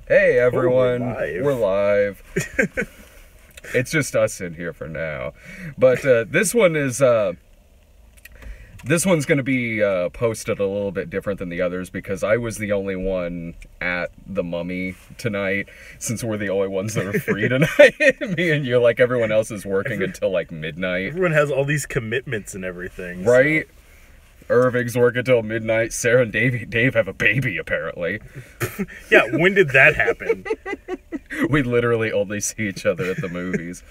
Hey everyone, we're live. It's just us in here for now. But this one's going to be posted a little bit different than the others because I was the only one at the Mummy tonight, since we're the only ones that are free tonight. Me and you, like everyone else is working until like midnight. Everyone has all these commitments and everything. Right? So. Irving's working until midnight. Sarah and Dave have a baby, apparently. Yeah, when did that happen? We literally only see each other at the movies.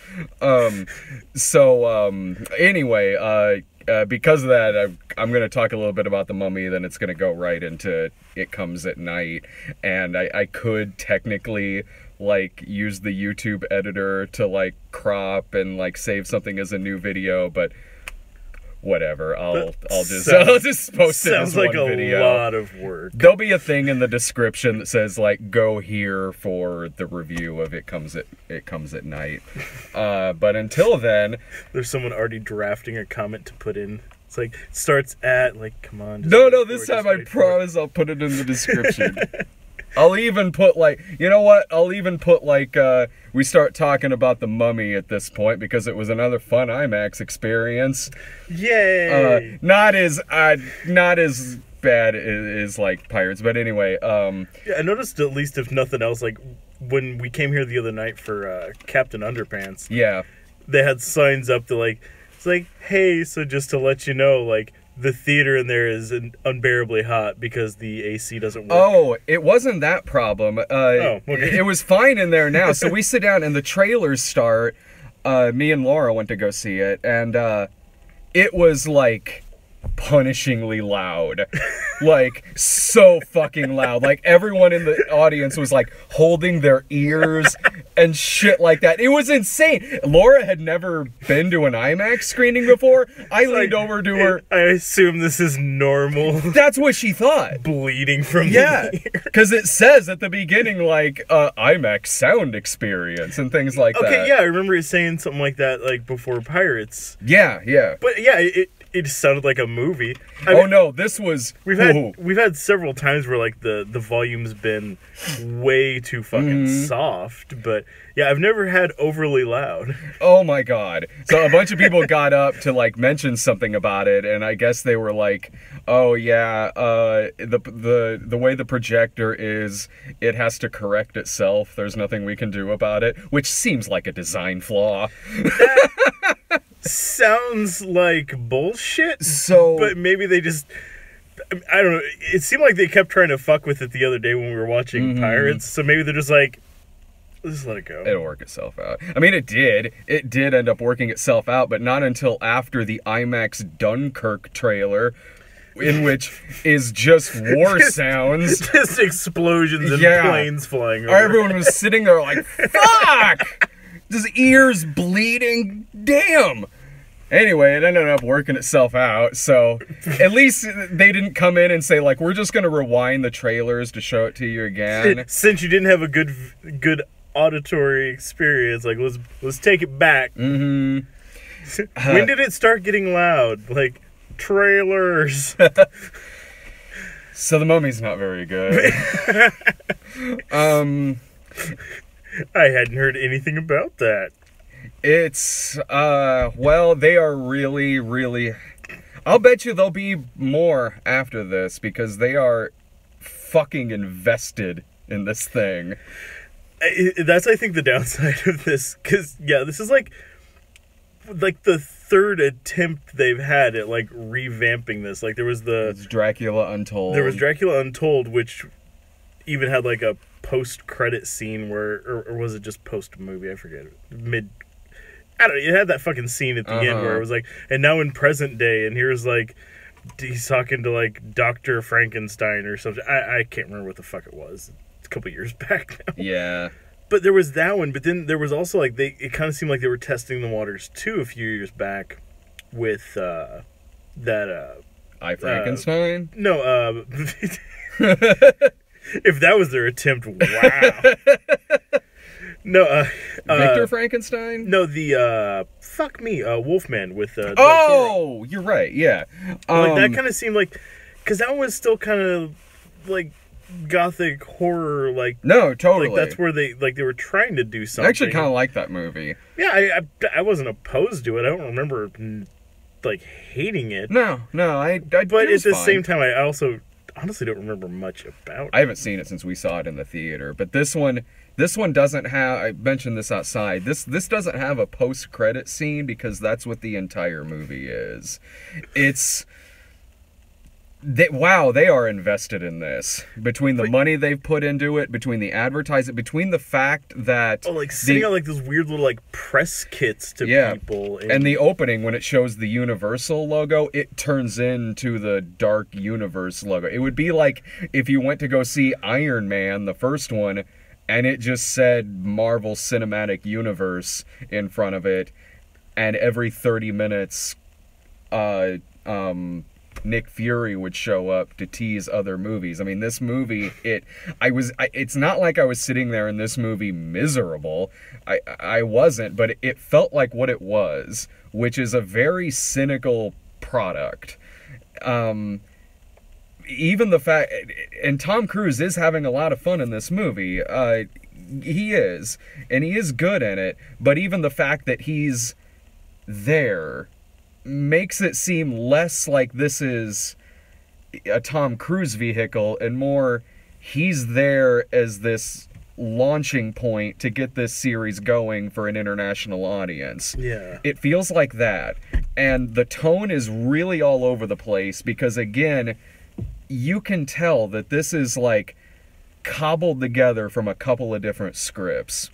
Anyway, because of that, I'm going to talk a little bit about the Mummy, then it's going to go right into It Comes at Night. And I could technically, like, use the YouTube editor to, like, crop and, like, save something as a new video, but whatever. I'll just post it as one video. Sounds like a lot of work. There'll be a thing in the description that says, like, go here for the review of It Comes at Night. But until then, there's someone already drafting a comment to put in. It's like, starts at, like, come on. No, this time I promise I'll put it in the description. I'll even put, like, you know what? I'll even put, like, we start talking about the Mummy at this point because it was another fun IMAX experience. Yay! Not as bad as, like, Pirates, but anyway. Yeah, I noticed, at least if nothing else, like, when we came here the other night for Captain Underpants. Yeah. They had signs up to, like, it's like, hey, so just to let you know, like, the theater in there is unbearably hot because the AC doesn't work. Oh, it wasn't that problem. Okay. It was fine in there now. So we sit down and the trailers start. Me and Laura went to go see it, and it was like punishingly loud. Like, so fucking loud. Like, everyone in the audience was like holding their ears and shit like that. It was insane. Laura had never been to an IMAX screening before. I leaned over to her. I assume this is normal. That's what she thought. Bleeding from the ear. Because it says at the beginning, like, IMAX sound experience and things like that. Okay, yeah, I remember it saying something like that, like, before Pirates. Yeah. But, yeah, it sounded like a movie. I mean, no, this was... We've had several times where, like, the volume's been way too fucking soft, but, yeah, I've never had overly loud. Oh, my God. So a bunch of people got up to, like, mention something about it, and I guess they were like, oh, yeah, the way the projector is, it has to correct itself. There's nothing we can do about it, which seems like a design flaw. Sounds like bullshit. So, but maybe they just, I don't know. It seemed like they kept trying to fuck with it the other day when we were watching Pirates. So maybe they're just like, let's just let it go. It'll work itself out. I mean, it did. It did end up working itself out, but not until after the IMAX Dunkirk trailer, in which is just war sounds. Just explosions and planes flying over. Everyone was sitting there like, fuck! Just ears bleeding. Damn! Anyway, it ended up working itself out, so at least they didn't come in and say, like, we're just going to rewind the trailers to show it to you again. Since you didn't have a good auditory experience, like, let's take it back. Mm-hmm. When did it start getting loud? Like, trailers. So the Mummy's not very good. I hadn't heard anything about that. It's, well, they are really, really... I'll bet you there'll be more after this, because they are fucking invested in this thing. That's, I think, the downside of this, because, yeah, this is, like the third attempt they've had at, like, revamping this. Like, there was It's Dracula Untold. There was Dracula Untold, which even had, like, a post-credit scene where, or was it just post-movie? I forget. I don't know, it had that fucking scene at the end where it was like, and now in present day, and here's like, he's talking to like Dr. Frankenstein or something. I can't remember what the fuck it was. It's a couple years back now. Yeah. But there was that one, but then there was also like, it kind of seemed like they were testing the waters too a few years back with that, I Frankenstein? No, if that was their attempt, wow. No, Victor Frankenstein? No, the fuck me, Wolfman with oh, you're right, yeah. Like that kind of seemed like, because that one was still kind of like gothic horror, like... No, totally. Like, that's where they were trying to do something. I actually kind of like that movie. Yeah, I wasn't opposed to it. I don't remember, like, hating it. No, I but at the fine. same time, I also honestly don't remember much about it. I haven't seen it since we saw it in the theater, but this one doesn't have, I mentioned this outside, this doesn't have a post-credit scene because that's what the entire movie is. It's... wow, they are invested in this. Between the money they've put into it, between the advertising, between the fact that... Oh, like sending out like those weird little like press kits to people. And the opening, when it shows the Universal logo, it turns into the Dark Universe logo. It would be like if you went to go see Iron Man, the first one, and it just said Marvel Cinematic Universe in front of it, and every 30 minutes, Nick Fury would show up to tease other movies. I mean, this movie, it's not like I was sitting there in this movie miserable. I wasn't, but it felt like what it was, which is a very cynical product. Even the fact, and Tom Cruise is having a lot of fun in this movie. He is, and he is good in it, but even the fact that he's there makes it seem less like this is a Tom Cruise vehicle and more he's there as this launching point to get this series going for an international audience. Yeah. It feels like that. And the tone is really all over the place because, again, you can tell that this is like cobbled together from a couple of different scripts.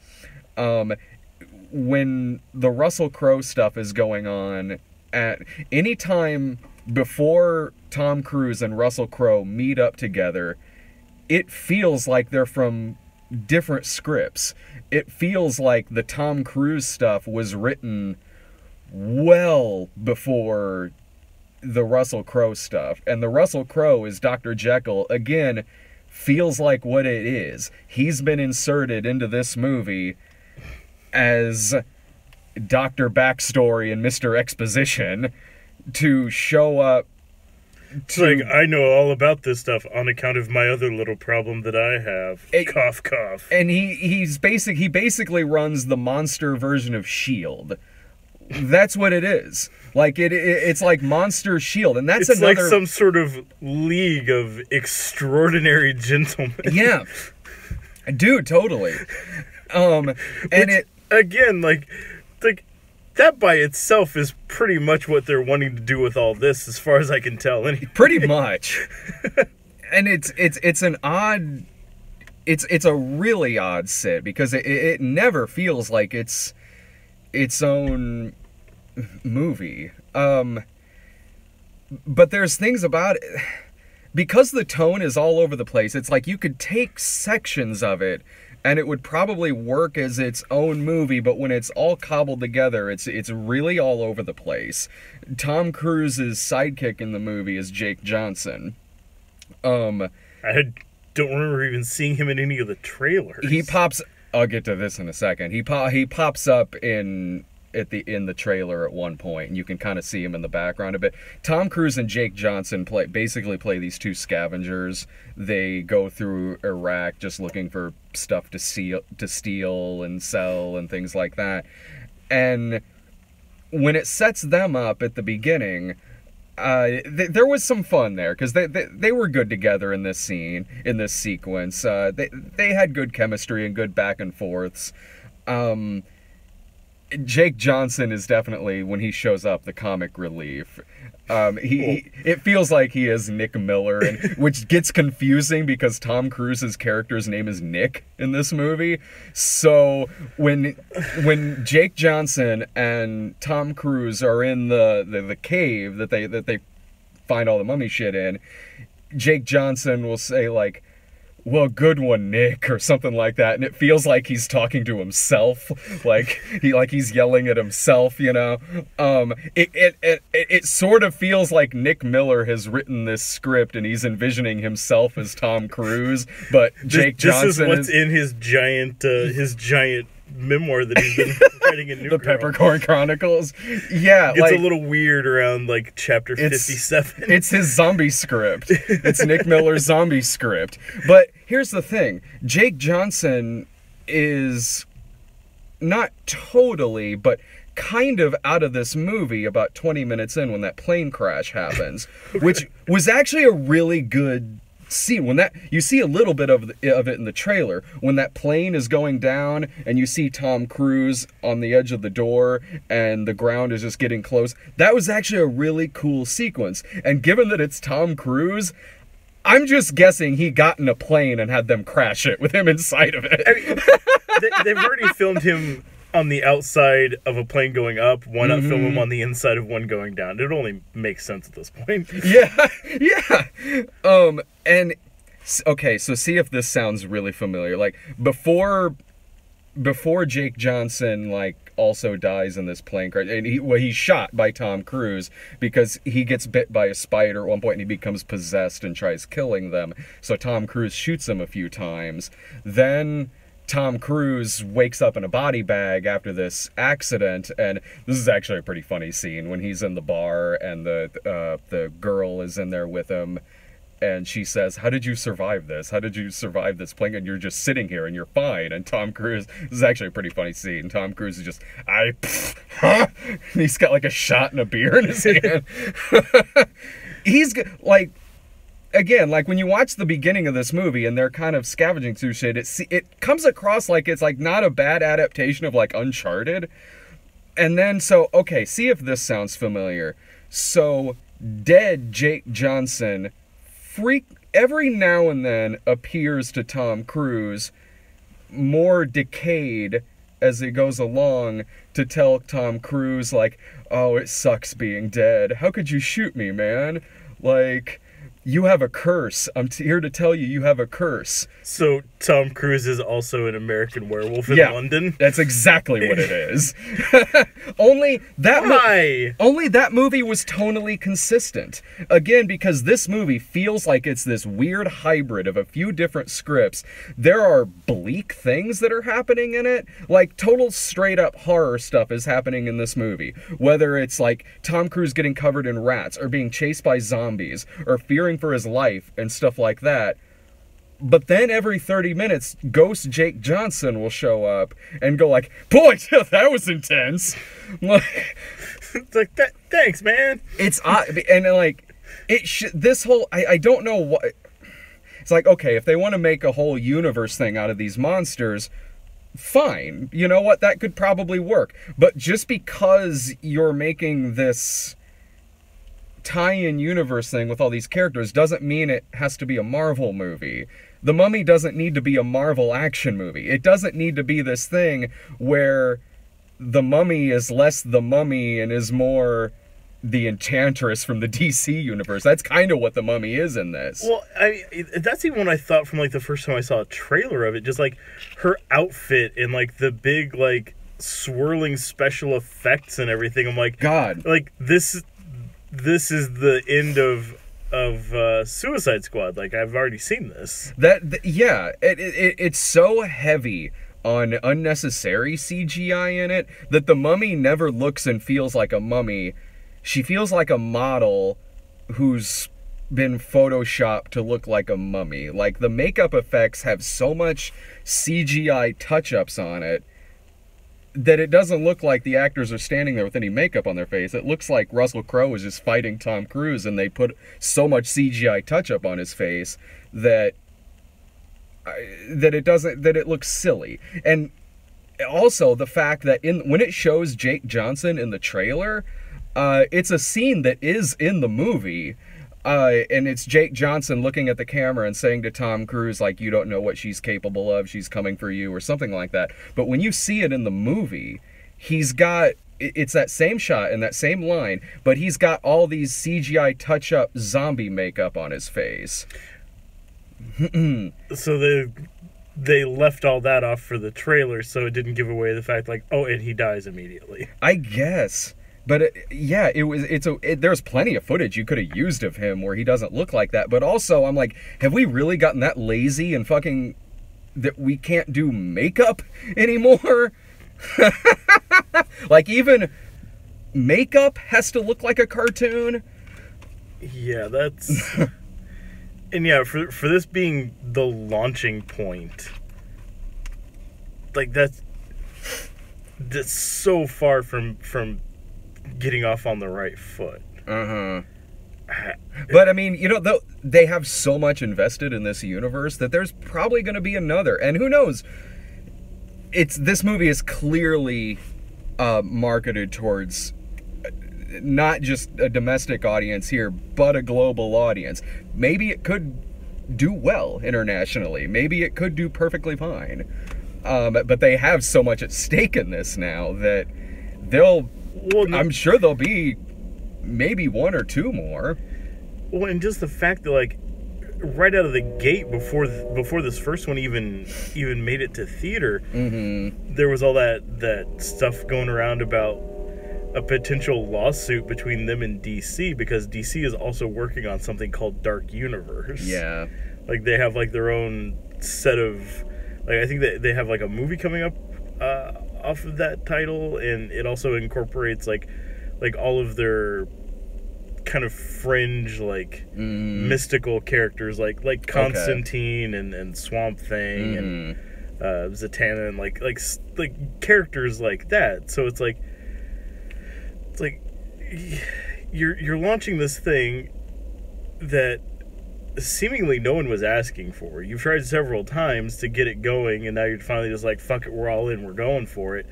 When the Russell Crowe stuff is going on, at any time before Tom Cruise and Russell Crowe meet up together, it feels like they're from different scripts. It feels like the Tom Cruise stuff was written well before the Russell Crowe stuff. And the Russell Crowe is Dr. Jekyll, again, feels like what it is. He's been inserted into this movie as Dr. Backstory and Mr. Exposition to show up to... It's like, I know all about this stuff on account of my other little problem that I have. Cough, cough. And he basically runs the monster version of S.H.I.E.L.D. That's what it is. Like, it's like Monster S.H.I.E.L.D. And that's it's another... like some sort of league of extraordinary gentlemen. Yeah. Dude, totally. And it... Again, like that by itself is pretty much what they're wanting to do with all this, as far as I can tell. Pretty much. And it's an odd, it's a really odd sit because it never feels like it's its own movie. But there's things about it, because the tone is all over the place. It's like you could take sections of it and it would probably work as its own movie, but when it's all cobbled together, it's really all over the place. Tom Cruise's sidekick in the movie is Jake Johnson. I don't remember even seeing him in any of the trailers. He pops... I'll get to this in a second. He pops up in the trailer at one point, and you can kind of see him in the background a bit. Tom Cruise and Jake Johnson basically play these two scavengers. They go through Iraq just looking for stuff to steal and sell and things like that. And when it sets them up at the beginning, there was some fun there because they were good together in this scene, in this sequence. They had good chemistry and good back and forths. Jake Johnson is definitely, when he shows up, the comic relief. It feels like he is Nick Miller, which gets confusing because Tom Cruise's character's name is Nick in this movie. So when Jake Johnson and Tom Cruise are in the cave that they find all the mummy shit in, Jake Johnson will say like, "Well, good one, Nick," or something like that, and it feels like he's talking to himself, like he's yelling at himself, you know. It sort of feels like Nick Miller has written this script and he's envisioning himself as Tom Cruise, but Jake Johnson is what's in his giant memoir that he's been writing in New The Girl. Peppercorn Chronicles. Yeah, It's like, a little weird around like chapter 57. It's his zombie script. It's Nick Miller's zombie script. But here's the thing. Jake Johnson is not totally, but kind of out of this movie about 20 minutes in when that plane crash happens, which was actually a really good scene. When that, you see a little bit of it in the trailer, when that plane is going down and you see Tom Cruise on the edge of the door and the ground is just getting close. That was actually a really cool sequence. And given that it's Tom Cruise, I'm just guessing he got in a plane and had them crash it with him inside of it. I mean, they've already filmed him on the outside of a plane going up. Why not film him on the inside of one going down? It only makes sense at this point. Yeah. And okay, so see if this sounds really familiar. Like before Jake Johnson also dies in this plane crash, and he's shot by Tom Cruise because he gets bit by a spider at one point and he becomes possessed and tries killing them. So Tom Cruise shoots him a few times. Then Tom Cruise wakes up in a body bag after this accident, and this is actually a pretty funny scene when he's in the bar and the girl is in there with him, and she says, "How did you survive this? How did you survive this plane? And you're just sitting here and you're fine." And Tom Cruise, this is actually a pretty funny scene. Tom Cruise is just, and he's got like a shot and a beer in his hand. He's like. Again, like when you watch the beginning of this movie and they're kind of scavenging through shit, it comes across like it's like not a bad adaptation of like Uncharted. And then, so, okay, see if this sounds familiar. So, dead Jake Johnson every now and then appears to Tom Cruise more decayed as it goes along to tell Tom Cruise like, "Oh, it sucks being dead. How could you shoot me, man? Like, you have a curse. I'm here to tell you, you have a curse." So Tom Cruise is also an American Werewolf in London? That's exactly what it is. Only that movie was tonally consistent. Again, because this movie feels like it's this weird hybrid of a few different scripts. There are bleak things that are happening in it. Like, total straight up horror stuff is happening in this movie. Whether it's like Tom Cruise getting covered in rats, or being chased by zombies, or fearing for his life and stuff like that. But then every 30 minutes, Ghost Jake Johnson will show up and go like, "Boy, that was intense." Like, it's like, thanks, man. It's odd, and like, this whole, I don't know what, it's like, okay, if they want to make a whole universe thing out of these monsters, fine. You know what, that could probably work. But just because you're making this tie-in universe thing with all these characters doesn't mean it has to be a Marvel movie. The Mummy doesn't need to be a Marvel action movie. It doesn't need to be this thing where the Mummy is less the Mummy and is more the Enchantress from the DC universe. That's kind of what the Mummy is in this. Well, that's even what I thought from like the first time I saw a trailer of it. Just like her outfit and like the big like swirling special effects and everything. I'm like, God, like this is the end of Suicide Squad. Like, I've already seen this. Yeah, it's so heavy on unnecessary CGI in it that the Mummy never looks and feels like a mummy. She feels like a model who's been photoshopped to look like a mummy. Like, the makeup effects have so much CGI touch-ups on it that it doesn't look like the actors are standing there with any makeup on their face. It looks like Russell Crowe was just fighting Tom Cruise and they put so much CGI touch-up on his face that it looks silly. And also the fact that when it shows Jake Johnson in the trailer, it's a scene that is in the movie. And it's Jake Johnson looking at the camera and saying to Tom Cruise, like, "You don't know what she's capable of, she's coming for you," or something like that. But when you see it in the movie, it's that same shot and that same line, but he's got all these CGI touch-up zombie makeup on his face. So they left all that off for the trailer, so it didn't give away the fact, like, oh, and he dies immediately. I guess. But there's plenty of footage you could have used of him where he doesn't look like that. But also, I'm like, have we really gotten that lazy and fucking that we can't do makeup anymore? Like, even makeup has to look like a cartoon. Yeah, that's... And yeah, for this being the launching point, like, that's so far from getting off on the right foot. But I mean, you know, they have so much invested in this universe that there's probably going to be another, and who knows? This movie is clearly marketed towards not just a domestic audience here, but a global audience. Maybe it could do well internationally. Maybe it could do perfectly fine. But they have so much at stake in this now that I'm sure there'll be maybe one or two more. Well, and just the fact that, like, right out of the gate, before this first one even made it to theater, there was all that stuff going around about a potential lawsuit between them and DC, because DC is also working on something called Dark Universe. Yeah. Like, they have, like, their own set of... Like, I think that they have, like, a movie coming up off of that title, and it also incorporates, like all of their kind of fringe, like, mystical characters, like Constantine and Swamp Thing and Zatanna, and like characters like that. So it's like you're launching this thing that seemingly no one was asking for. You've tried several times to get it going, and now you're finally just like, fuck it, we're all in, we're going for it.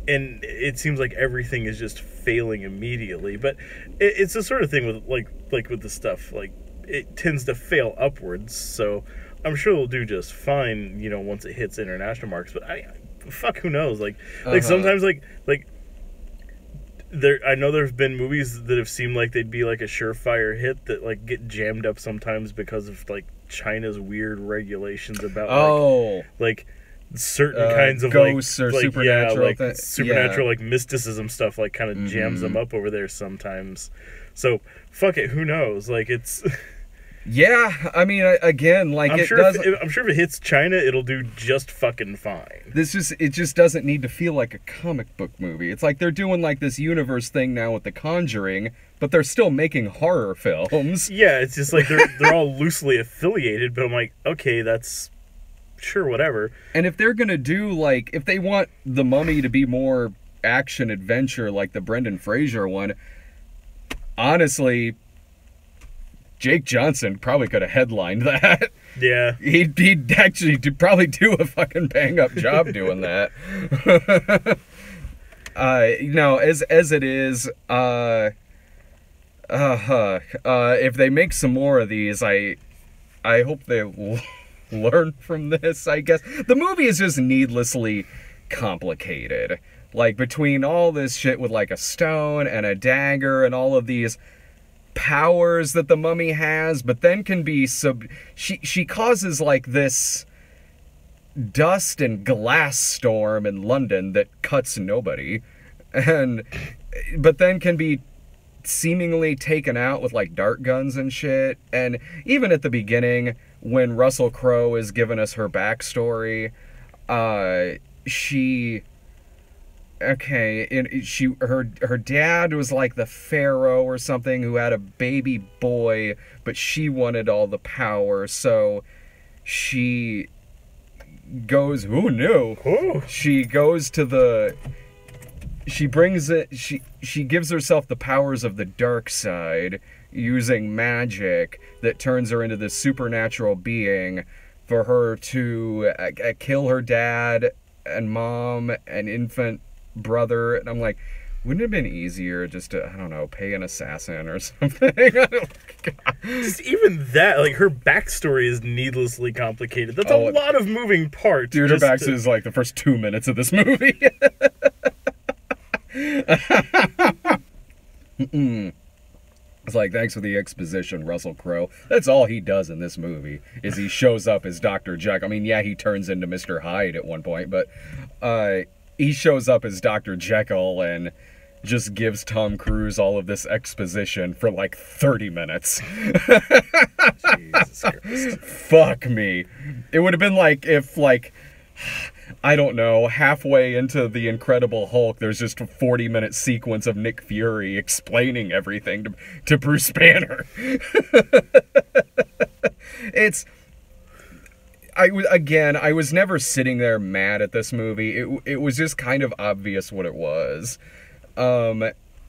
And it seems like everything is just failing immediately. But it's the sort of thing with like with the stuff, like, it tends to fail upwards. So I'm sure they'll do just fine, you know, once it hits international marks. But fuck, who knows? Like sometimes like I know there's been movies that have seemed like they'd be like a surefire hit that, like, get jammed up sometimes because of, like, China's weird regulations about like certain kinds of ghosts, like, or supernatural, supernatural like mysticism stuff, like, kind of jams them up over there sometimes. So fuck it, who knows? Like, it's yeah, I mean, again, like, I'm sure if it hits China, it'll do just fucking fine. It just doesn't need to feel like a comic book movie. It's like they're doing, like, this universe thing now with The Conjuring, but they're still making horror films. Yeah, it's just like they're all loosely affiliated, but I'm like, okay, that's sure, whatever. And if they're gonna do, like, if they want The Mummy to be more action adventure like the Brendan Fraser one, honestly, Jake Johnson probably could have headlined that. Yeah. He'd actually probably do a fucking bang-up job doing that. No, as it is, if they make some more of these, I hope they learn from this, I guess. The movie is just needlessly complicated. Like, between all this shit with, like, a stone and a dagger and all of these powers that the mummy has, but then can be she causes, like, this dust and glass storm in London that cuts nobody, but then can be seemingly taken out with, like, dart guns and shit. And even at the beginning, when Russell Crowe is giving us her backstory, her dad was like the pharaoh or something who had a baby boy, but she wanted all the power, so she goes, who knew? Oh. She goes to she gives herself the powers of the dark side using magic that turns her into this supernatural being for her to kill her dad and mom and infant brother. And I'm like, wouldn't it have been easier just to, I don't know, pay an assassin or something? Just even that, like, her backstory is needlessly complicated. That's a lot of moving parts. Dude, her backstory is like the first 2 minutes of this movie. It's like, thanks for the exposition, Russell Crowe. That's all he does in this movie, is he shows up as Dr. Jekyll. I mean, yeah, he turns into Mr. Hyde at one point, but he shows up as Dr. Jekyll and just gives Tom Cruise all of this exposition for like 30 minutes. Jesus Christ. Fuck me. It would have been like if, like, I don't know, halfway into The Incredible Hulk, there's just a 40-minute sequence of Nick Fury explaining everything to Bruce Banner. I was never sitting there mad at this movie. It was just kind of obvious what it was.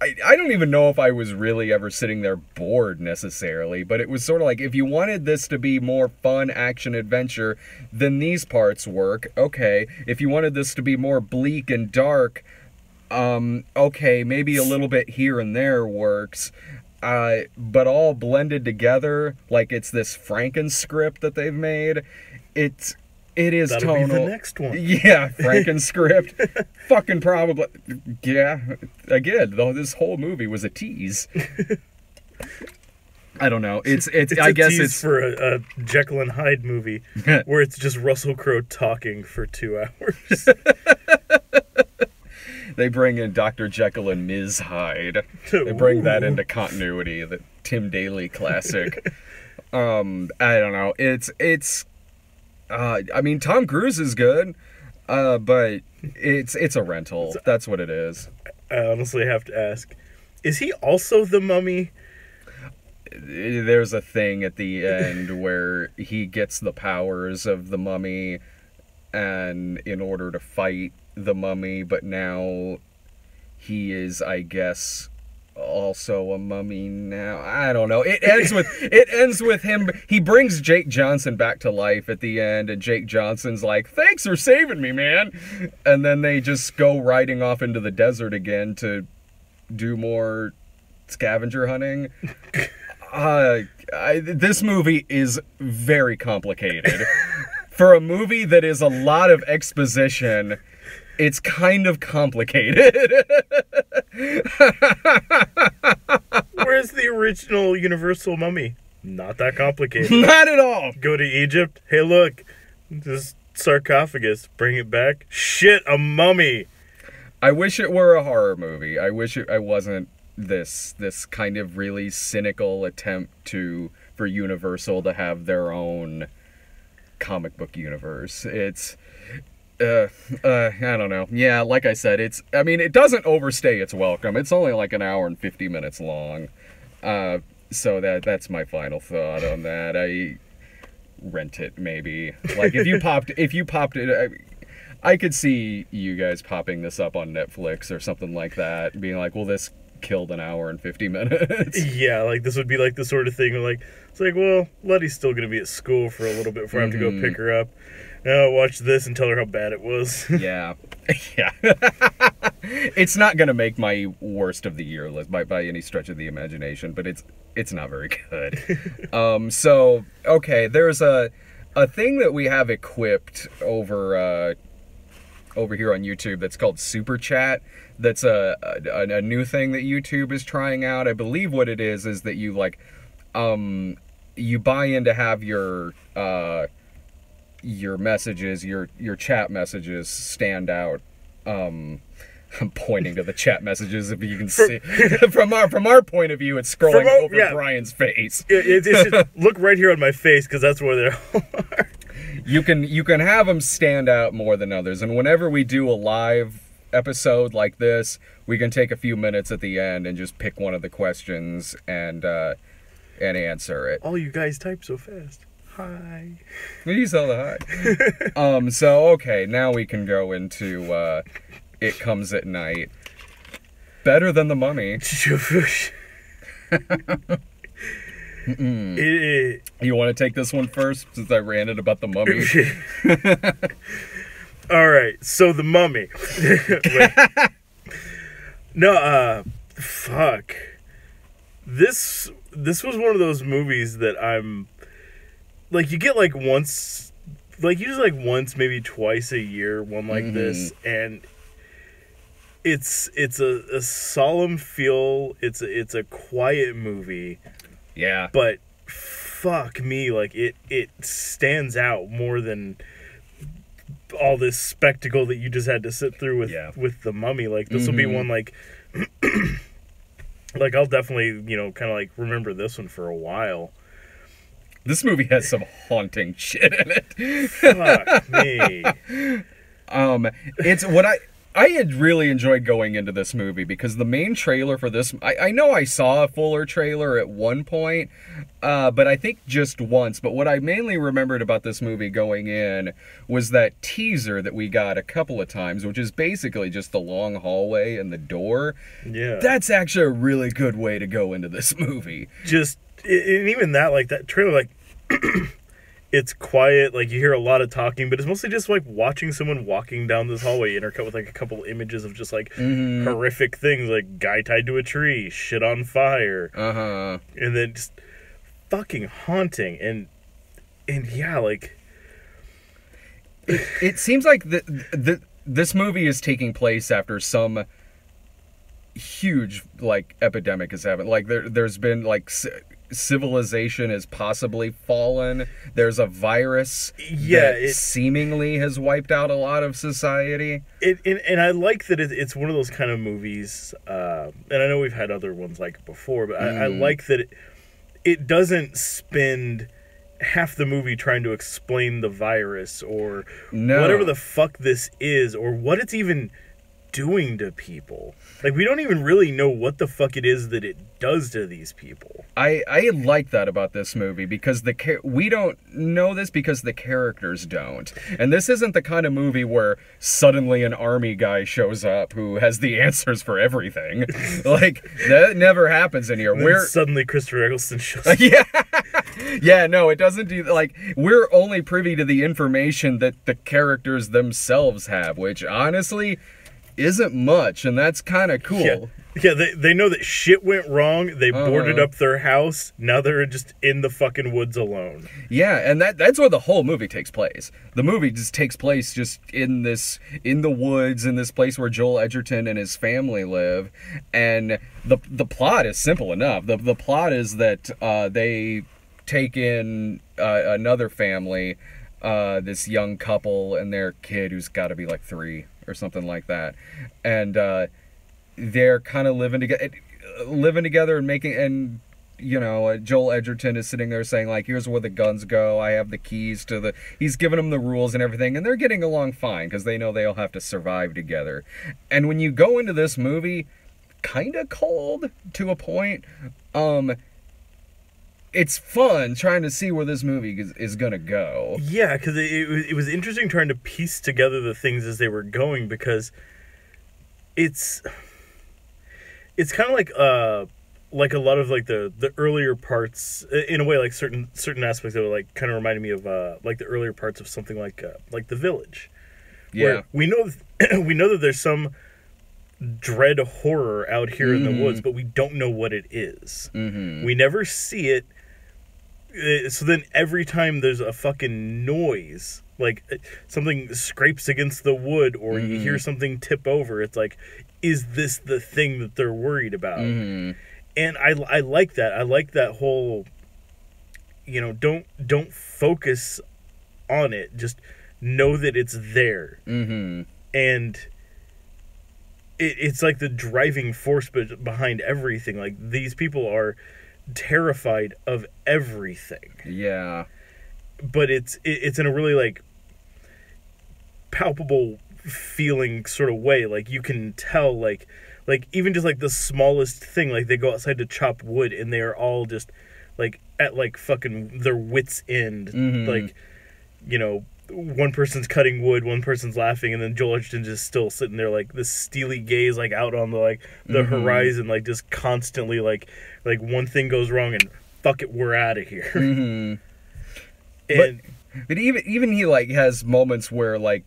I don't even know if I was really ever sitting there bored necessarily, but it was sort of like, if you wanted this to be more fun action adventure, then these parts work. Okay. If you wanted this to be more bleak and dark, okay, maybe a little bit here and there works. But all blended together, like it's this Frankenscript that they've made. It is That'll tonal. be the next one. Yeah, Frankenscript. Fucking probably. Yeah. Again, though, this whole movie was a tease. I don't know. It's I guess tease it's for a Jekyll and Hyde movie where it's just Russell Crowe talking for 2 hours. They bring in Dr. Jekyll and Ms. Hyde. They bring that into continuity, the Tim Daly classic. I don't know. It's I mean, Tom Cruise is good, but it's a rental. That's what it is. I honestly have to ask, is he also the Mummy? There's a thing at the end where he gets the powers of the Mummy, and in order to fight the Mummy, but now he is, I guess, also a mummy now. I don't know. It ends with him. He brings Jake Johnson back to life at the end, and Jake Johnson's like, "Thanks for saving me, man." And then they just go riding off into the desert again to do more scavenger hunting. This movie is very complicated. For a movie that is a lot of exposition, it's kind of complicated. Where's the original Universal Mummy? Not that complicated. Not at all. Go to Egypt. Hey, look, this sarcophagus. Bring it back. Shit, a mummy. I wish it were a horror movie. I wish I wasn't this kind of really cynical attempt for Universal to have their own comic book universe. It's I don't know. Yeah, like I said, it doesn't overstay its welcome. It's only like an hour and 50 minutes long. So that's my final thought on that. I rent it, maybe. Like if you popped it, I could see you guys popping this up on Netflix or something like that, being like, well, this killed an hour and 50 minutes. Yeah, like this would be like the sort of thing where like, it's like, well, Letty's still going to be at school for a little bit before I have to go pick her up. Now watch this and tell her how bad it was. Yeah. Yeah. It's not going to make my worst of the year list by any stretch of the imagination, but it's not very good. So, okay, there's a thing that we have equipped over here on YouTube that's called Super Chat. That's a new thing that YouTube is trying out. I believe what it is that you like you buy in to have your messages, your chat messages stand out. I'm pointing to the chat messages if you can see. From our point of view, it's scrolling over Brian's face. It's just, look right here on my face because that's where they are. You can have them stand out more than others, and whenever we do a live episode like this, we can take a few minutes at the end and just pick one of the questions and answer it. Oh, you guys type so fast. Hi. You saw the hi. So okay, now we can go into It Comes at Night. Better than The Mummy. You want to take this one first, since I ranted about The Mummy? All right, so The Mummy. No, fuck. This was one of those movies that I'm like, you get like once, like usually like once, maybe twice a year, one like this, and it's a solemn feel. It's a quiet movie. Yeah. But fuck me, like it stands out more than all this spectacle that you just had to sit through with The Mummy. Like this will be one like like I'll definitely, kind of like remember this one for a while. This movie has some haunting shit in it. Fuck me. It's what I had really enjoyed going into this movie because the main trailer for this, I know I saw a fuller trailer at one point, but I think just once. But what I mainly remembered about this movie going in was that teaser that we got a couple of times, which is basically just the long hallway and the door. Yeah. That's actually a really good way to go into this movie. Just, and even that, like, that trailer, like, it's quiet, like, you hear a lot of talking, but it's mostly just, like, watching someone walking down this hallway, intercut with, like, a couple images of just, like, horrific things, like, guy tied to a tree, shit on fire. And then just fucking haunting, and yeah, like... It seems like this movie is taking place after some huge, like, epidemic has happened. Like, there's been, like... civilization has possibly fallen. There's a virus that seemingly has wiped out a lot of society. And I like that it's one of those kind of movies, and I know we've had other ones like it before, but I like that it doesn't spend half the movie trying to explain the virus or whatever the fuck this is or what it's even doing to people. Like, we don't even really know what the fuck it is that it does to these people. I like that about this movie because we don't know this because the characters don't. And this isn't the kind of movie where suddenly an army guy shows up who has the answers for everything. Like, that never happens in here. Where suddenly Christopher Eccleston shows up. Yeah, no, it doesn't do, like, we're only privy to the information that the characters themselves have, which honestly isn't much, and that's kind of cool. Yeah, they know that shit went wrong. They boarded up their house. Now they're just in the fucking woods alone. Yeah, and that's where the whole movie takes place. The movie just takes place just in the woods, in this place where Joel Edgerton and his family live. And the plot is simple enough. The plot is that they take in another family, this young couple and their kid who's got to be like 3 or something like that, and they're kind of living together and making, and you know, Joel Edgerton is sitting there saying, like, here's where the guns go, I have the keys to the, he's giving them the rules and everything, and they're getting along fine because they know they all have to survive together. And when you go into this movie kind of cold to a point, it's fun trying to see where this movie is gonna go. Yeah, because it was interesting trying to piece together the things as they were going, because it's kind of like a lot of like the earlier parts in a way, like certain aspects of it, like kind of reminded me of like the earlier parts of something like The Village. Yeah, where we know that there's some dread horror out here in the woods, but we don't know what it is. We never see it. So then every time there's a fucking noise, like something scrapes against the wood or you hear something tip over, it's like, is this the thing that they're worried about? And I like that. I like that whole, you know, don't focus on it. Just know that it's there. And it's like the driving force behind everything. Like, these people are terrified of everything. Yeah. But it's in a really, like, palpable feeling sort of way. Like, you can tell, like even just like the smallest thing, like they go outside to chop wood and they are all just like at like fucking their wits end. Like, you know, one person's cutting wood, one person's laughing, and then Joel Edgerton just still sitting there, like, this steely gaze, like, out on the, like, the horizon, like, just constantly, like one thing goes wrong and fuck it, we're out of here. And but even he, like, has moments where, like,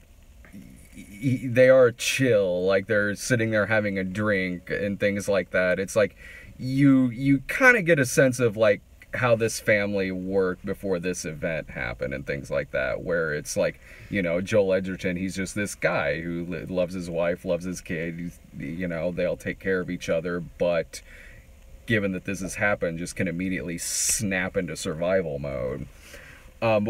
they are chill, like they're sitting there having a drink and things like that. It's like you kind of get a sense of, like, how this family worked before this event happened and things like that, where it's like, you know, Joel Edgerton, he's just this guy who loves his wife, loves his kid, you know, they'll take care of each other, but given that this has happened, just can immediately snap into survival mode. But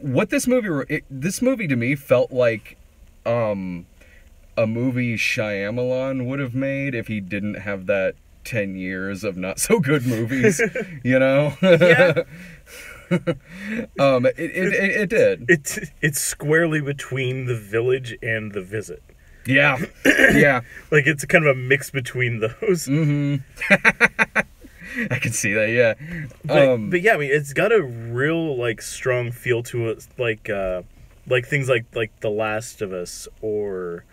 what this movie to me felt like a movie Shyamalan would have made if he didn't have that 10 years of not so good movies, you know? It did. It's squarely between The Village and The Visit. Yeah. Yeah. Like, it's kind of a mix between those. Mm-hmm. I can see that, yeah. But yeah, I mean, it's got a real, like, strong feel to it, like things like The Last of Us, or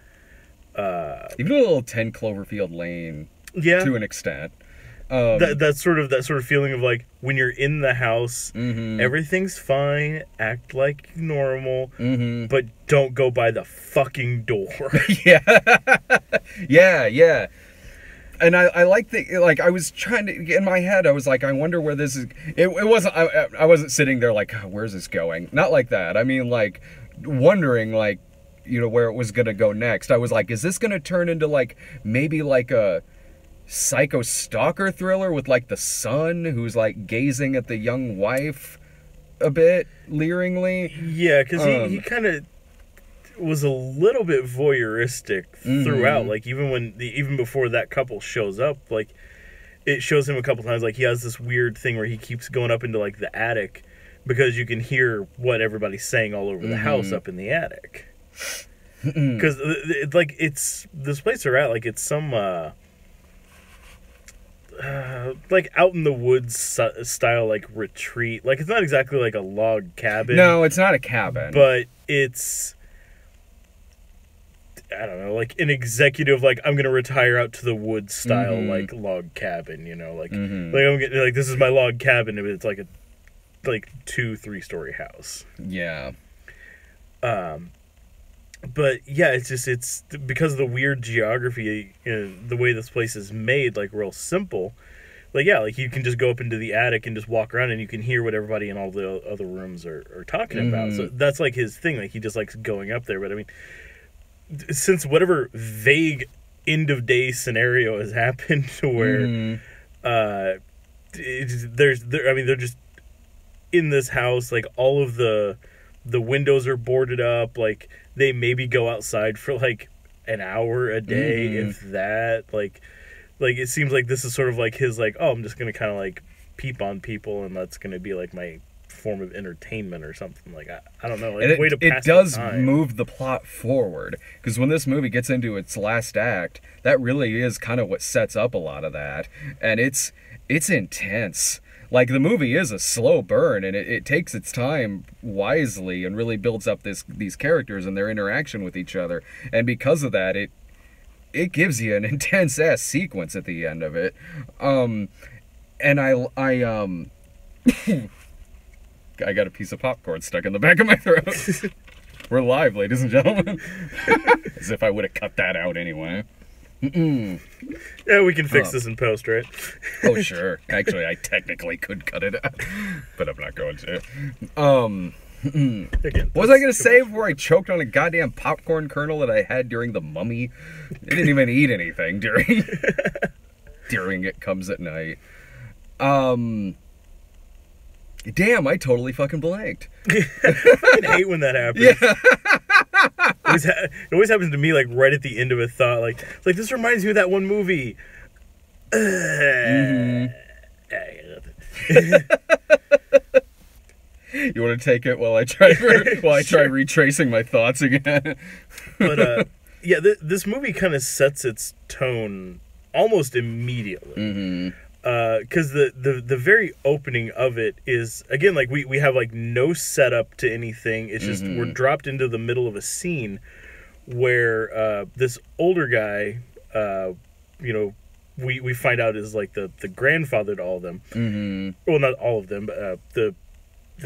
even a little 10 Cloverfield Lane, yeah, to an extent. That sort of feeling of, like, when you're in the house, mm-hmm. everything's fine, act like normal, mm-hmm. but don't go by the fucking door. Yeah. Yeah. And I like I was trying to, in my head, I was like, I wonder where this is. It wasn't, I wasn't sitting there like, oh, where's this going? Not like that. I mean, like, wondering, like, you know, where it was going to go next. I was like, is this going to turn into, like, maybe like a psycho stalker thriller with, like, the son who's, like, gazing at the young wife a bit leeringly? Yeah, because he kind of was a little bit voyeuristic throughout. Mm-hmm. Like, even before that couple shows up, like, it shows him a couple times, like, he has this weird thing where he keeps going up into, like, the attic because you can hear what everybody's saying all over the house up in the attic. Because like, it's this place they're at, like, it's some like out in the woods style, like, retreat. Like, it's not exactly like a log cabin. No, it's not a cabin, but it's, I don't know, like an executive, like, I'm gonna retire out to the woods style, like, log cabin, you know, like, like, I'm getting, like, this is my log cabin, but it's like a 2-3 story house. Yeah. But yeah, it's because of the weird geography and the way this place is made, like, real simple. Like, yeah, like, you can just go up into the attic and just walk around and you can hear what everybody in all the other rooms are talking about. So that's, like, his thing. Like, he just likes going up there. But I mean, since whatever vague end of day scenario has happened to where they're just in this house, like, all of the windows are boarded up, like, they maybe go outside for, like, an hour a day, if that. Like it seems like this is sort of like his, like, oh, I'm just gonna kind of, like, peep on people, and that's gonna be, like, my form of entertainment or something. Like, I don't know, like, way to pass it does the time. move the plot forward, because when this movie gets into its last act, that really is kind of what sets up a lot of that, and it's intense. Like, the movie is a slow burn, and it takes its time wisely and really builds up these characters and their interaction with each other. And because of that, it gives you an intense-ass sequence at the end of it. And I got a piece of popcorn stuck in the back of my throat. We're live, ladies and gentlemen. As if I would have cut that out anyway. Yeah, we can fix this in post, right? Oh, sure. Actually, I technically could cut it out, but I'm not going to. Again, what was I going to say before I choked on a goddamn popcorn kernel that I had during The Mummy? I didn't even eat anything during It Comes at Night. Damn, I totally fucking blanked. I fucking hate when that happens. Yeah. It always happens to me, like, right at the end of a thought. Like, it's like, this reminds me of that one movie. You want to take it while I try retracing my thoughts again? But yeah, this movie kind of sets its tone almost immediately. Because the very opening of it is, again, like, we have, like, no setup to anything. It's just we're dropped into the middle of a scene where this older guy, you know, we find out is, like, the grandfather to all of them. Well, not all of them, but the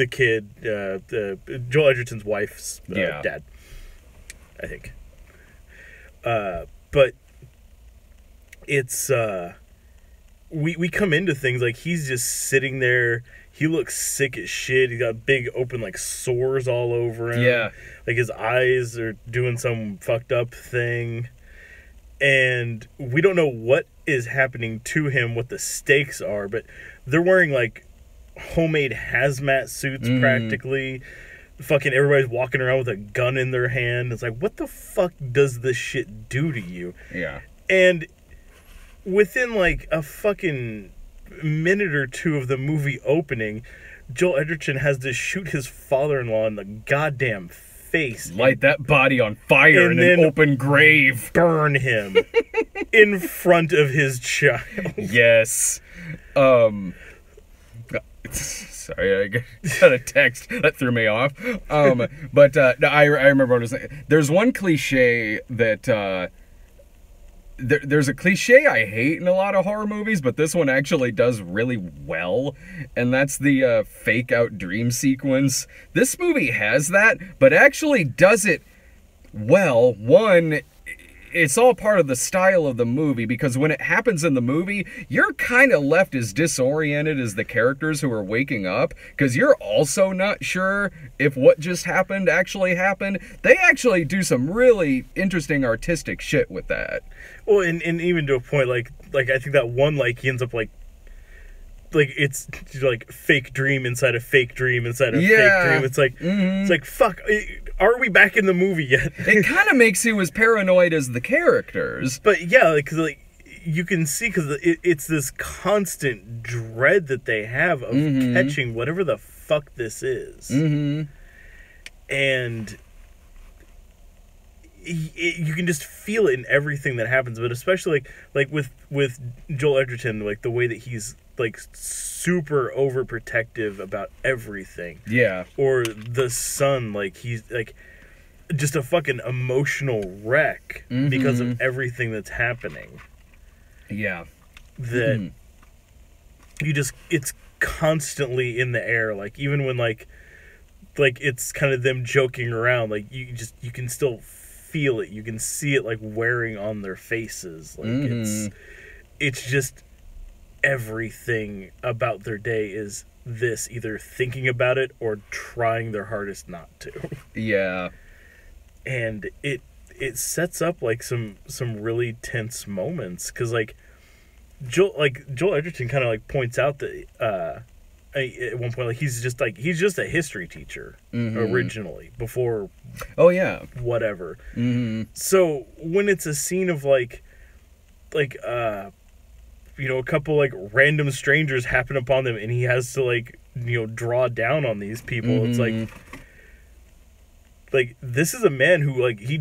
kid, Joel Edgerton's wife's dad, I think. But it's we come into things like he's just sitting there. He looks sick as shit. He got big open, like, sores all over him. Yeah. Like, his eyes are doing some fucked up thing. And we don't know what is happening to him, what the stakes are, but they're wearing, like, homemade hazmat suits practically. Fucking everybody's walking around with a gun in their hand. It's like, what the fuck does this shit do to you? Yeah. And within, like, a fucking minute or two of the movie opening, Joel Edgerton has to shoot his father-in-law in the goddamn face. Light that body on fire in an open grave. Burn him in front of his child. Yes. Sorry, I got a text that threw me off. But I remember what I was saying. There's one cliche that there's a cliche I hate in a lot of horror movies, but this one actually does really well, and that's the fake out dream sequence. This movie has that, but actually does it well. One, it's all part of the style of the movie, because when it happens in the movie, you're kind of left as disoriented as the characters who are waking up, because you're also not sure if what just happened actually happened. They actually do some really interesting artistic shit with that. Well, and even to a point, like I think that one, like, he ends up like it's like fake dream inside a fake dream inside a fake dream. It's like, it's like, fuck, are we back in the movie yet? It kind of makes you as paranoid as the characters. But yeah, like, 'cause, like, you can see, because it's this constant dread that they have of catching whatever the fuck this is. And you can just feel it in everything that happens, but especially like with Joel Edgerton, like the way that he's like super overprotective about everything. Yeah. Or the son, like he's like just a fucking emotional wreck because of everything that's happening. Yeah. That you just, it's constantly in the air, like even when like it's kind of them joking around, like you can still feel it, you can see it like wearing on their faces, like it's just everything about their day is this, either thinking about it or trying their hardest not to. Yeah. And it sets up like some really tense moments, because like Joel Edgerton kind of like points out that at one point, like he's just a history teacher originally, before whatever. So when it's a scene of like you know, a couple like random strangers happen upon them and he has to like, you know, draw down on these people, it's like this is a man who, like, he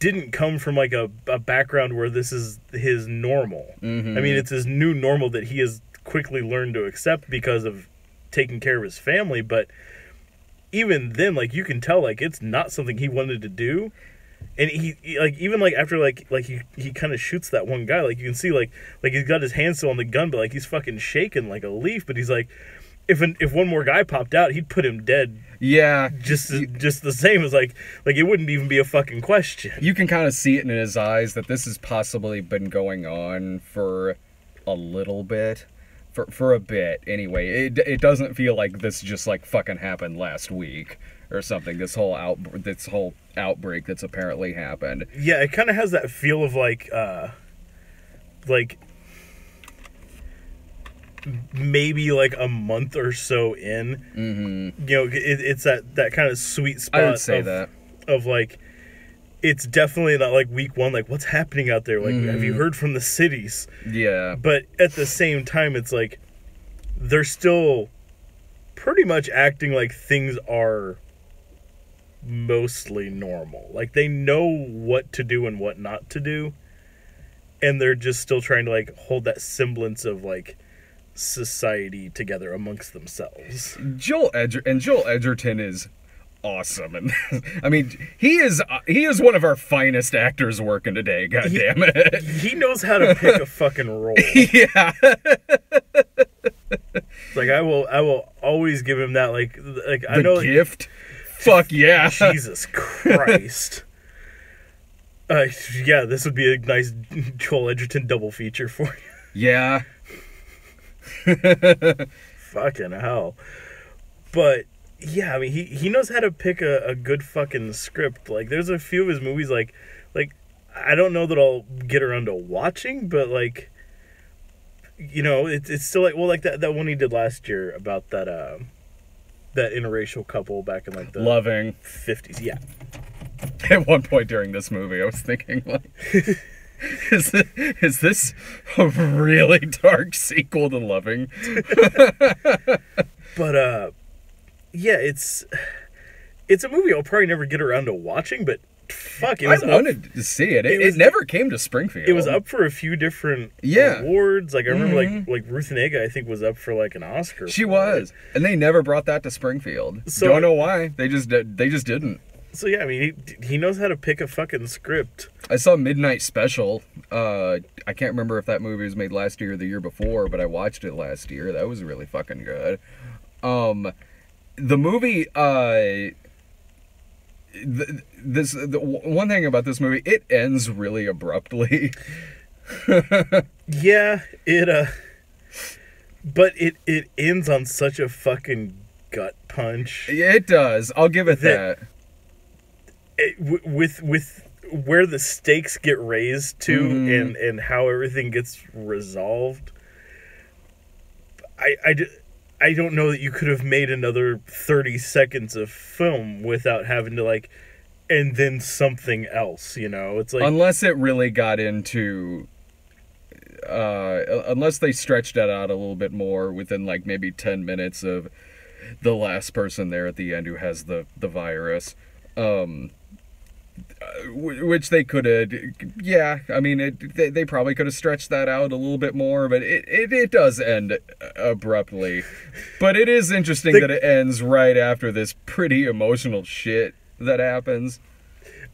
didn't come from like a background where this is his normal. I mean, it's his new normal that he has quickly learned to accept because of taking care of his family, but even then, like, you can tell like it's not something he wanted to do. And he like, even like after like he kind of shoots that one guy, like you can see like he's got his hand still on the gun, but like he's fucking shaking like a leaf, but he's like, if one more guy popped out, he'd put him dead. Yeah. Just the same as like it wouldn't even be a fucking question. You can kind of see it in his eyes that this has possibly been going on for a little bit. For a bit, anyway. It doesn't feel like this just like fucking happened last week or something. This whole outbreak that's apparently happened. Yeah, it kind of has that feel of like maybe like a month or so in. You know, it's that kind of sweet spot. I would say that of like, it's definitely not like week one, like what's happening out there, like have you heard from the cities? Yeah. But at the same time, it's like they're still pretty much acting like things are mostly normal. Like they know what to do and what not to do, and they're just still trying to like hold that semblance of like society together amongst themselves. Joel Edgerton is awesome, and I mean he is one of our finest actors working today. God damn it, he knows how to pick a fucking role. Yeah. Like I will always give him that. Like I know gift. Fuck yeah. Jesus Christ. Yeah, this would be a nice Joel Edgerton double feature for you. Yeah. Fucking hell. But yeah, I mean he knows how to pick a good fucking script. Like there's a few of his movies like I don't know that I'll get around to watching, but like, you know, it's still like, well, like that one he did last year about that interracial couple back in like the Loving 50s. Yeah. At one point during this movie, I was thinking, like, is this a really dark sequel to Loving? But yeah, it's a movie I'll probably never get around to watching, but fuck, I wanted to see it. It never came to Springfield. It was up for a few different awards. Like I remember, like Ruth Negga, I think, was up for like an Oscar. She was, and they never brought that to Springfield. So, don't know why. They just didn't. So yeah, I mean, he knows how to pick a fucking script. I saw Midnight Special. I can't remember if that movie was made last year or the year before, but I watched it last year. That was really fucking good. The movie, the one thing about this movie, it ends really abruptly. Yeah, but it ends on such a fucking gut punch. It does. I'll give it that. With where the stakes get raised to and how everything gets resolved, I don't know that you could have made another 30 seconds of film without having to like, and then something else, you know? It's like, unless it really got into, unless they stretched that out a little bit more within like maybe 10 minutes of the last person there at the end who has the virus, which they could have, yeah, I mean, they probably could have stretched that out a little bit more, but it does end abruptly. But it is interesting that it ends right after this pretty emotional shit that happens.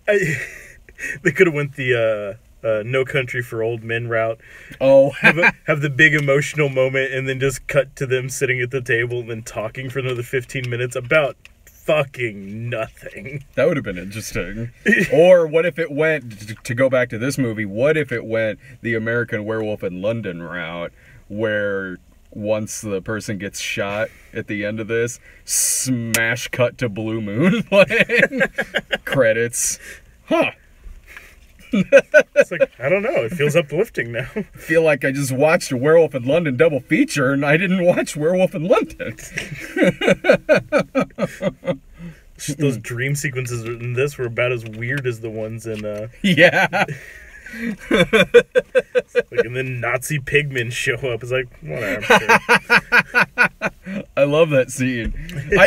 They could have went the No Country for Old Men route. Oh. have the big emotional moment and then just cut to them sitting at the table and then talking for another 15 minutes about fucking nothing. That would have been interesting. Or what if it went, to go back to this movie, what if it went the American Werewolf in London route, where once the person gets shot at the end of this, smash cut to Blue Moon playing. Credits. Huh. It's like, I don't know, it feels uplifting now. I feel like I just watched a Werewolf in London double feature and I didn't watch Werewolf in London. Those dream sequences in this were about as weird as the ones in yeah. Like, and then Nazi pigmen show up. It's like, whatever. I love that scene.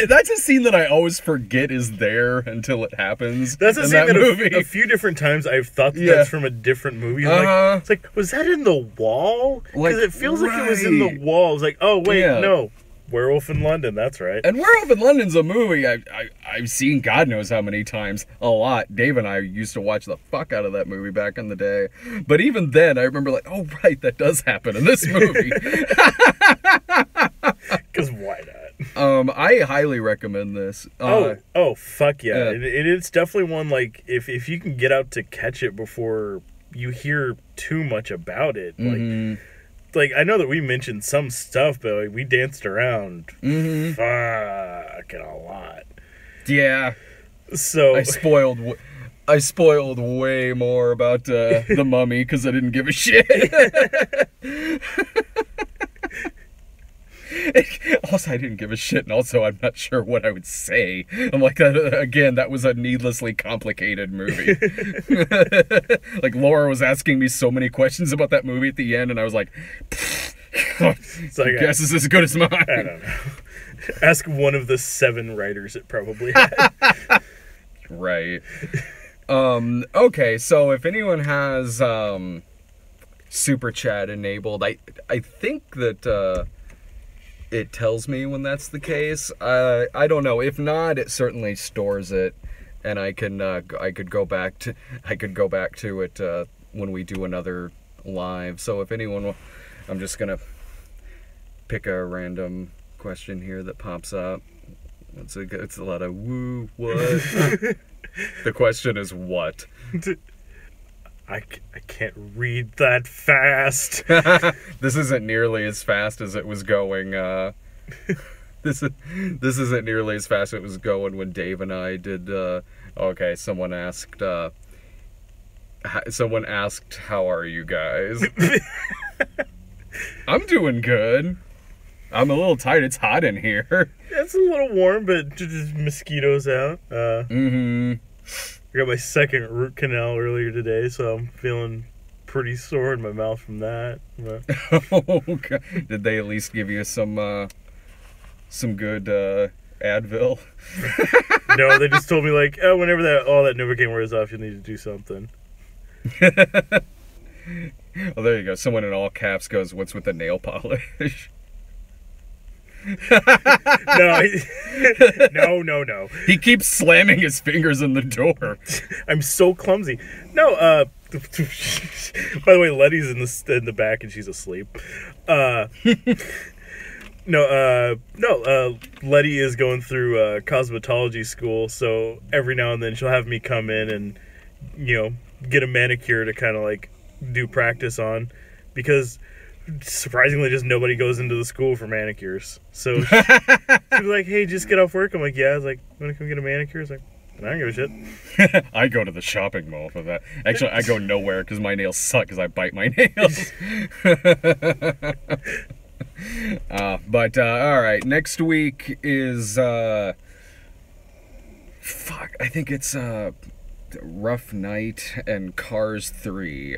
That's a scene that I always forget is there until it happens. That's a scene that a few different times I've thought that's from a different movie. Like, it's like, was that in the wall? Because it feels like it was in the wall. It's like, oh wait, no. Werewolf in London, that's right. And Werewolf in London's a movie I've seen God knows how many times. A lot. Dave and I used to watch the fuck out of that movie back in the day. But even then, I remember like, oh right, that does happen in this movie. Because why not? I highly recommend this. Oh, fuck yeah. It's definitely one, like, if you can get out to catch it before you hear too much about it, like, I know that we mentioned some stuff, but like, we danced around fucking a lot. Yeah. So I spoiled way more about the Mummy because I didn't give a shit. Also, I didn't give a shit, and also I'm not sure what I would say. I'm like, again, that was a needlessly complicated movie. Like, Laura was asking me so many questions about that movie at the end, and I was like, guess is as good as mine. I don't know. Ask one of the 7 writers it probably had. Right. Okay, so if anyone has Super Chat enabled, I think that it tells me when that's the case. I don't know. If not, it certainly stores it, and I could go back to it when we do another live. So if anyone, I'm just gonna pick a random question here that pops up. It's a lot of woo what. The question is what. I can't read that fast. This isn't nearly as fast as it was going. This isn't nearly as fast as it was going when Dave and I did. Okay, someone asked, how are you guys? I'm doing good. I'm a little tired. It's hot in here. It's a little warm, but just mosquitoes out. I got my second root canal earlier today, so I'm feeling pretty sore in my mouth from that. But... Oh, God. Did they at least give you some some good Advil. No, they just told me like, oh, whenever all that Novocaine wears off, you'll need to do something. Oh, there you go. Someone in all caps goes, "What's with the nail polish?" No. He keeps slamming his fingers in the door. I'm so clumsy. No, by the way, Letty's in the back and she's asleep. Letty is going through cosmetology school, so every now and then she'll have me come in and, get a manicure to kind of like do practice on, because surprisingly just nobody goes into the school for manicures. So she's like, hey, just get off work. I'm like, yeah. I was like, want to come get a manicure? I was like, I don't give a shit. I go to the shopping mall for that. Actually, I go nowhere because my nails suck because I bite my nails. But all right, next week is I think it's Rough Night and Cars 3.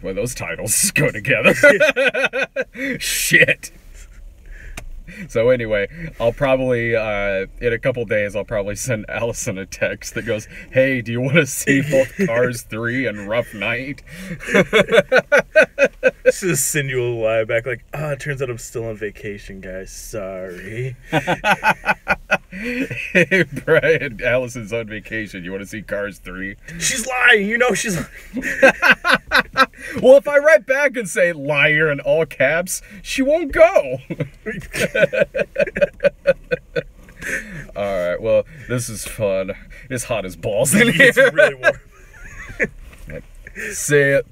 Well, those titles go together. Shit. So anyway, I'll probably, in a couple days, I'll probably send Allison a text that goes, "Hey, do you want to see both Cars 3 and Rough Night?" Just send you a lie back like, it turns out I'm still on vacation, guys. Sorry. Hey, Brian, Allison's on vacation. You want to see Cars 3? She's lying. She's lying. Well, if I write back and say liar in all caps, she won't go. Alright, well, this is fun. It's hot as balls in here. It's really warm. See it.